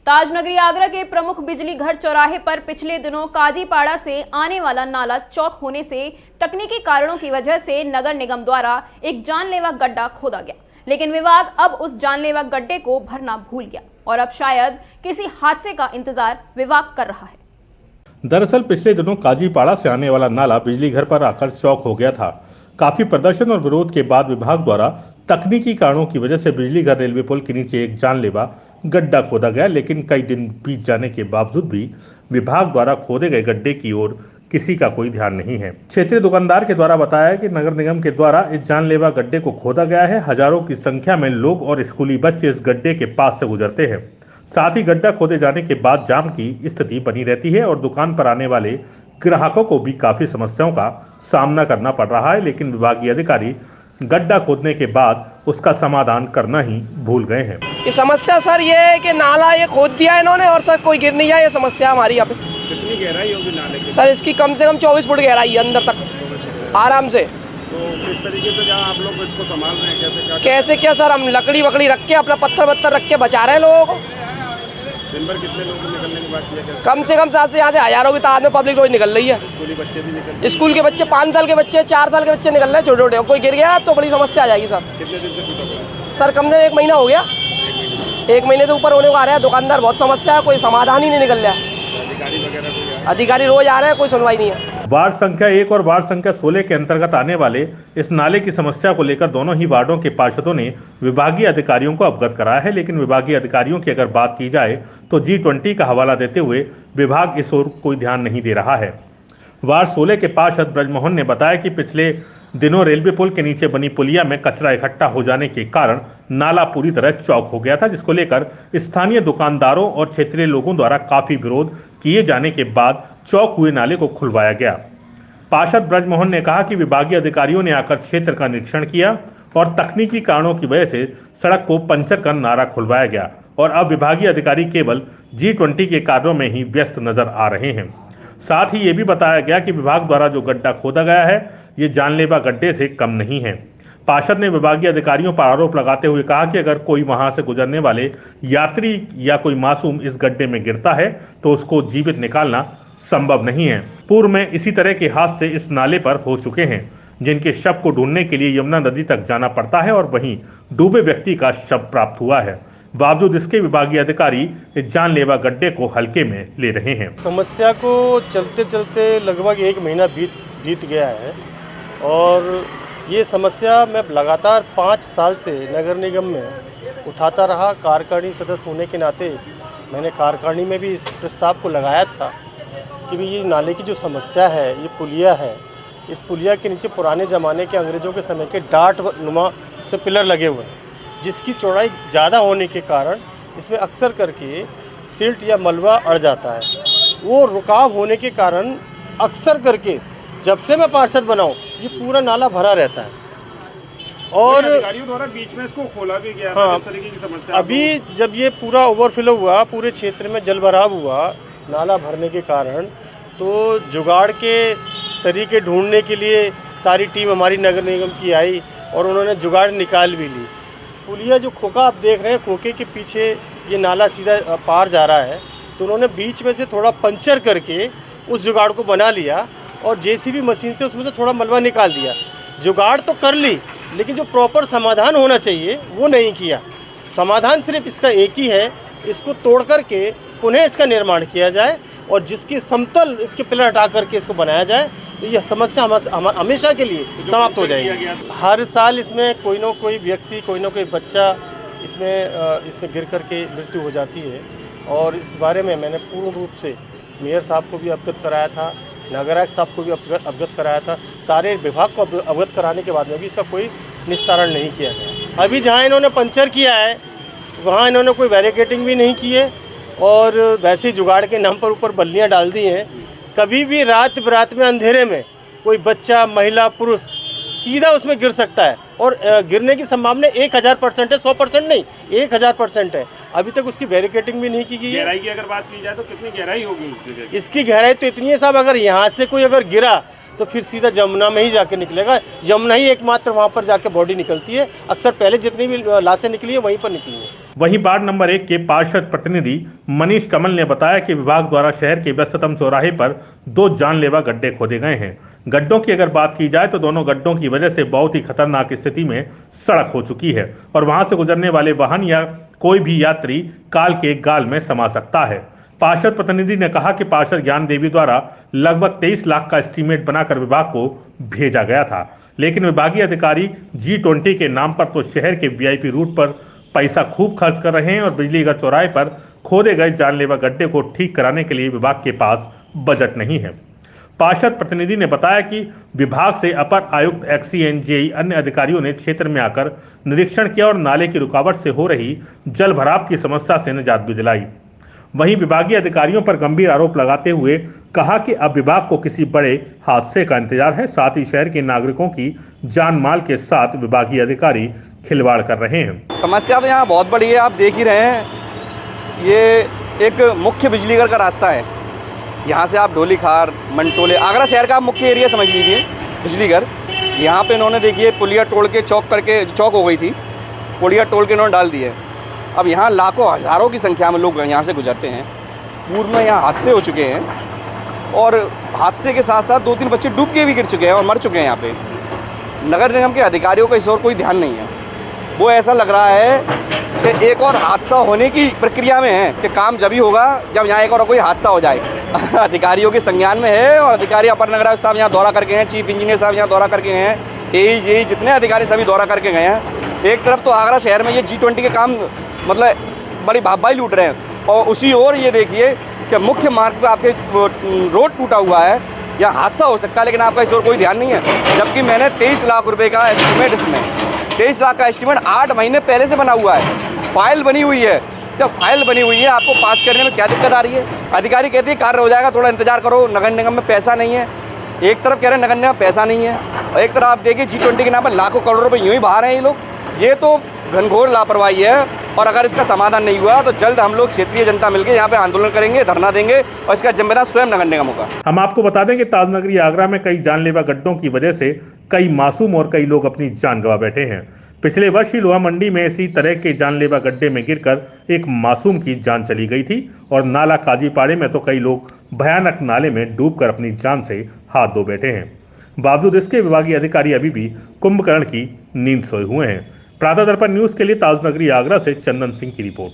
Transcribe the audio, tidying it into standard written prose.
ताजनगरी आगरा के प्रमुख बिजली घर चौराहे पर पिछले दिनों काजीपाड़ा से आने वाला नाला चौक होने से तकनीकी कारणों की वजह से नगर निगम द्वारा एक जानलेवा गड्ढा खोदा गया, लेकिन विभाग अब उस जानलेवा गड्ढे को भरना भूल गया और अब शायद किसी हादसे का इंतजार विभाग कर रहा है। दरअसल पिछले दिनों काजीपाड़ा से आने वाला नाला बिजली घर पर आकर चौक हो गया था। काफी प्रदर्शन और विरोध के बाद विभाग द्वारा तकनीकी कारणों की वजह से बिजली घर रेलवे पुल के नीचे एक जानलेवा गड्ढा खोदा गया, लेकिन कई दिन बीत जाने के बावजूद भी विभाग द्वारा खोदे गए गड्ढे की ओर किसी का कोई ध्यान नहीं है। क्षेत्रीय दुकानदार के द्वारा बताया कि नगर निगम के द्वारा इस जानलेवा गड्ढे को खोदा गया है। हजारों की संख्या में लोग और स्कूली बच्चे इस गड्ढे के पास से गुजरते हैं। साथ ही गड्ढा खोदे जाने के बाद जाम की स्थिति बनी रहती है और दुकान पर आने वाले ग्राहकों को भी काफी समस्याओं का सामना करना पड़ रहा है, लेकिन विभागीय अधिकारी गड्ढा खोदने के बाद उसका समाधान करना ही भूल गए हैं। ये समस्या सर ये है कि नाला ये खोद दिया है इन्होंने और सर कोई गिर नहीं जाए, ये समस्या हमारी यहाँ पे। कितनी गहराई होगी नाले की? सर इसकी कम से कम 24 फुट गहराई है अंदर तक आराम से। तो किस तरीके से जहाँ आप लोग इसको संभाल रहे हैं, कैसे क्या सर, हम लकड़ी वकड़ी रख के अपना पत्थर वत्थर रख के बचा रहे हैं लोगों को। दिन भर कितने लोग निकलने की बात किया? कम से कम साथ से यहाँ से हजारों की तादाद में पब्लिक रोज निकल रही है। स्कूली बच्चे भी निकल, स्कूल के बच्चे 5 साल के बच्चे 4 साल के बच्चे निकल रहे हैं छोटे छोटे। कोई गिर गया तो बड़ी समस्या आ जाएगी सर। कितने दिन से टूटा? सर कम से कम 1 महीना हो गया, 1 महीने से ऊपर होने को आ रहा है। दुकानदार बहुत समस्या है, कोई समाधान ही नहीं निकल रहा है। अधिकारी वगैरह कोई आए? अधिकारी रोज आ रहे हैं, कोई सुनवाई नहीं है। वार्ड संख्या 1 और वार्ड संख्या 16 के अंतर्गत आने वाले इस नाले की समस्या को लेकर दोनों ही वार्डों के पार्षदों ने विभागीय अधिकारियों को अवगत कराया है, लेकिन विभागीय अधिकारियों की अगर बात की जाए तो G20 का हवाला देते हुए विभाग इस ओर कोई ध्यान नहीं दे रहा है। वार्ड 16 के पार्षद ब्रजमोहन ने बताया कि पिछले दिनों रेलवे पुल के नीचे बनी पुलिया में कचरा इकट्ठा हो जाने के कारण नाला पूरी तरह चौक हो गया था, जिसको लेकर स्थानीय दुकानदारों और क्षेत्रीय लोगों द्वारा काफी विरोध किए जाने के बाद चौक हुए नाले को खुलवाया गया। पार्षद ब्रजमोहन ने कहा कि विभागीय अधिकारियों ने आकर क्षेत्र का निरीक्षण किया और तकनीकी कारणों की वजह से सड़क को पंचर कर नाला खुलवाया गया और अब विभागीय अधिकारी केवल G20 के कार्यों में ही व्यस्त नजर आ रहे हैं। साथ ही ये भी बताया गया कि विभाग द्वारा जो गड्ढा खोदा गया है ये जानलेवा गड्ढे से कम नहीं है। पार्षद ने विभागीय अधिकारियों पर आरोप लगाते हुए कहा कि अगर कोई वहां से गुजरने वाले यात्री या कोई मासूम इस गड्ढे में गिरता है तो उसको जीवित निकालना संभव नहीं है। पूर्व में इसी तरह के हादसे इस नाले पर हो चुके हैं, जिनके शव को ढूंढने के लिए यमुना नदी तक जाना पड़ता है और वहीं डूबे व्यक्ति का शव प्राप्त हुआ है। बावजूद इसके विभागीय अधिकारी इस जानलेवा गड्ढे को हल्के में ले रहे हैं। समस्या को चलते चलते लगभग 1 महीना बीत गया है और ये समस्या मैं लगातार 5 साल से नगर निगम में उठाता रहा। कार्यकारिणी सदस्य होने के नाते मैंने कार्यकारिणी में भी इस प्रस्ताव को लगाया था कि ये नाले की जो समस्या है, ये पुलिया है, इस पुलिया के नीचे पुराने ज़माने के अंग्रेज़ों के समय के डाट नुमा से पिलर लगे हुए हैं, जिसकी चौड़ाई ज़्यादा होने के कारण इसमें अक्सर करके सिल्ट या मलबा अड़ जाता है। वो रुकाव होने के कारण अक्सर करके जब से मैं पार्षद बनाऊँ ये पूरा नाला भरा रहता है और अधिकारियों द्वारा बीच में इसको खोला भी गया। हाँ, इस तरीके की समस्या अभी जब ये पूरा ओवरफ्लो हुआ, पूरे क्षेत्र में जल भराव हुआ नाला भरने के कारण, तो जुगाड़ के तरीके ढूंढने के लिए सारी टीम हमारी नगर निगम की आई और उन्होंने जुगाड़ निकाल भी ली। पुलिया जो खोखा आप देख रहे हैं, खोखे के पीछे ये नाला सीधा पार जा रहा है, तो उन्होंने बीच में से थोड़ा पंचर करके उस जुगाड़ को बना लिया और JCB मशीन से उसमें से थोड़ा मलबा निकाल दिया। जुगाड़ तो कर ली, लेकिन जो प्रॉपर समाधान होना चाहिए वो नहीं किया। समाधान सिर्फ इसका एक ही है, इसको तोड़ करके पुनः इसका निर्माण किया जाए और जिसकी समतल इसके पिलर हटा करके इसको बनाया जाए तो यह समस्या हमेशा के लिए समाप्त हो जाएगी। हर साल इसमें कोई ना कोई व्यक्ति, कोई ना कोई बच्चा इसमें गिर करके मृत्यु हो जाती है और इस बारे में मैंने पूर्ण रूप से मेयर साहब को भी अवगत कराया था, नगर आयुक्त साहब को भी अवगत कराया था। सारे विभाग को अवगत कराने के बाद में भी इसका कोई निस्तारण नहीं किया गया। अभी जहाँ इन्होंने पंचर किया है वहाँ इन्होंने कोई बैरिकेडिंग भी नहीं की है और वैसे ही जुगाड़ के नाम पर ऊपर बल्लियाँ डाल दी हैं। कभी भी रात बरात में अंधेरे में कोई बच्चा, महिला, पुरुष सीधा उसमें गिर सकता है और गिरने की संभावना 1000% है, 100% नहीं, 1000% है। अभी तक उसकी बैरिकेडिंग भी नहीं की गई है। गहराई की अगर बात की जाए तो कितनी गहराई होगी? इसकी गहराई तो इतनी है साहब, अगर यहाँ से कोई अगर गिरा तो फिर सीधा यमुना में ही जाके निकलेगा। यमुना ही एकमात्र वहाँ पर जाके बॉडी निकलती है। अक्सर पहले जितनी भी लाशें निकली है वहीं पर निकली है। वहीं वार्ड नंबर 1 के पार्षद प्रतिनिधि मनीष कमल ने बताया कि विभाग द्वारा शहर के व्यस्ततम चौराहे पर 2 जानलेवा गड्ढे खोदे गए हैं। गड्ढों की अगर बात की जाए तो दोनों गड्ढों की वजह से बहुत ही खतरनाक स्थिति में सड़क हो चुकी है और वहां से गुजरने वाले वाहन या कोई भी यात्री काल के गाल में समा सकता है। पार्षद प्रतिनिधि ने कहा कि पार्षद ज्ञान देवी द्वारा लगभग 23 लाख का एस्टीमेट बनाकर विभाग को भेजा गया था, लेकिन विभागीय अधिकारी G20 के नाम पर तो शहर के VIP रूट पर पैसा खूब खर्च कर रहे हैं और बिजलीगढ़ चौराहे पर खोदे गए जानलेवा गड्ढे को ठीक कराने के लिए विभाग के पास बजट नहीं है। पार्षद प्रतिनिधि ने बताया कि विभाग से अपर आयुक्त एक्सीएन जेई अन्य अधिकारियों ने क्षेत्र में आकर निरीक्षण किया और नाले की रुकावट से हो रही जल भराव की समस्या से निजात भी दिलाई। वहीं विभागीय अधिकारियों पर गंभीर आरोप लगाते हुए कहा कि अब विभाग को किसी बड़े हादसे का इंतजार है, साथ ही शहर के नागरिकों की जान माल के साथ विभागीय अधिकारी खिलवाड़ कर रहे हैं। समस्या तो यहाँ बहुत बड़ी है, आप देख ही रहे हैं। ये एक मुख्य बिजलीघर का रास्ता है, यहाँ से आप ढोलीखार, मंटोले, आगरा शहर का मुख्य एरिया समझ लीजिए बिजलीघर। यहाँ पे इन्होंने देखिए पुलिया तोड़ के चौक हो गई थी, पुलिया तोड़ के इन्होंने डाल दी है। अब यहाँ लाखों हज़ारों की संख्या में लोग यहाँ से गुजरते हैं। पूर्व में यहाँ हादसे हो चुके हैं और हादसे के साथ साथ 2-3 बच्चे डूब के भी गिर चुके हैं और मर चुके हैं यहाँ पे। नगर निगम के अधिकारियों का इस ओर कोई ध्यान नहीं है। वो ऐसा लग रहा है कि एक और हादसा होने की प्रक्रिया में है कि काम जब ही होगा जब यहाँ एक और कोई हादसा हो जाए। अधिकारियों के संज्ञान में है और अधिकारी अपर नगर आयुक्त साहब यहाँ दौरा करके हैं, चीफ इंजीनियर साहब यहाँ दौरा करके गए हैं, AE जितने अधिकारी सभी दौरा करके गए हैं। एक तरफ तो आगरा शहर में ये G20 के काम मतलब बड़ी भाई लूट रहे हैं और उसी ओर ये देखिए कि मुख्य मार्ग पे आपके रोड टूटा हुआ है, यहाँ हादसा हो सकता है, लेकिन आपका इस ओर कोई ध्यान नहीं है। जबकि मैंने 23 लाख रुपए का एस्टीमेट, इसमें 23 लाख का एस्टीमेट 8 महीने पहले से बना हुआ है, फाइल बनी हुई है। जब फाइल बनी हुई है आपको पास करने में क्या दिक्कत आ रही है? अधिकारी कहते हैं कार्य हो जाएगा, थोड़ा इंतजार करो, नगर निगम में पैसा नहीं है। एक तरफ कह रहे हैं नगर निगम में पैसा नहीं है और एक तरफ आप देखिए G20 के नाम पर लाखों करोड़ रुपए यूँ ही बहा रहे हैं ये लोग। ये तो घनघोर लापरवाही है और अगर इसका समाधान नहीं हुआ तो जल्द हम लोग क्षेत्रीय जनता मिलकर यहाँ पे आंदोलन करेंगे, धरना देंगे और इसका जिम्मेदार स्वयं नगर निगम होगा। हम आपको बता दें कि ताजनगरी आगरा में कई जानलेवा गड्ढों की वजह से कई मासूम और कई लोग अपनी जान गंवा बैठे हैं। पिछले वर्ष ही लोहा मंडी में इसी तरह के जानलेवा गड्ढे में गिरकर एक मासूम की जान चली गई थी और नाला काजीपाड़े में तो कई लोग भयानक नाले में डूबकर अपनी जान से हाथ धो बैठे हैं। बावजूद इसके विभागीय अधिकारी अभी भी कुंभकर्ण की नींद सोए हुए हैं। प्रातः दर्पण न्यूज के लिए ताजनगरी आगरा से चंदन सिंह की रिपोर्ट।